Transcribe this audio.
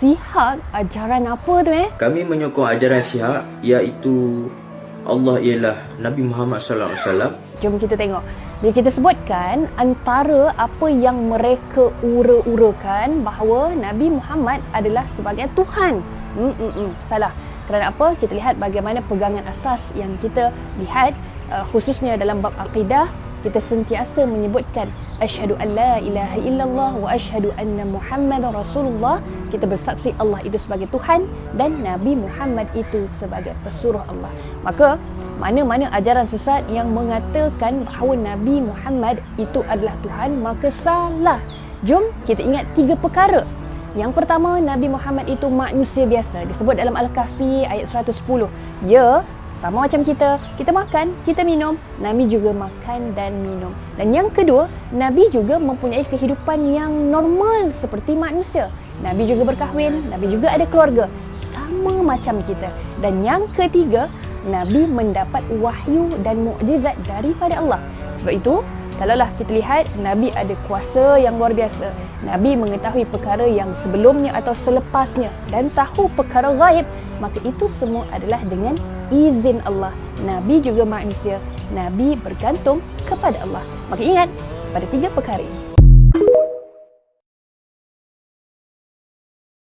Sihak ajaran apa tu Kami menyokong ajaran Syiah, iaitu Allah ialah Nabi Muhammad SAW. Jom kita tengok. Bila kita sebutkan antara apa yang mereka ura-urakan bahawa Nabi Muhammad adalah sebagai Tuhan. Salah. Kerana apa? Kita lihat bagaimana pegangan asas yang kita lihat khususnya dalam bab akidah. Kita sentiasa menyebutkan asyhadu an la ilaha illallah wa asyhadu anna Muhammadar Rasulullah. Kita bersaksi Allah itu sebagai Tuhan dan Nabi Muhammad itu sebagai pesuruh Allah. Maka mana-mana ajaran sesat yang mengatakan bahawa Nabi Muhammad itu adalah Tuhan, maka salah. Jom kita ingat 3 perkara. Yang pertama, Nabi Muhammad itu manusia biasa. Disebut dalam Al-Kahfi ayat 110. Ya, sama macam kita makan, kita minum, Nabi juga makan dan minum. Dan yang kedua, Nabi juga mempunyai kehidupan yang normal seperti manusia. Nabi juga berkahwin, Nabi juga ada keluarga, sama macam kita. Dan yang ketiga, Nabi mendapat wahyu dan mukjizat daripada Allah. Sebab itu, kalaulah kita lihat, Nabi ada kuasa yang luar biasa. Nabi mengetahui perkara yang sebelumnya atau selepasnya dan tahu perkara ghaib, maka itu semua adalah dengan izin Allah. Nabi juga manusia, Nabi bergantung kepada Allah. Maka ingat pada 3 perkara ini.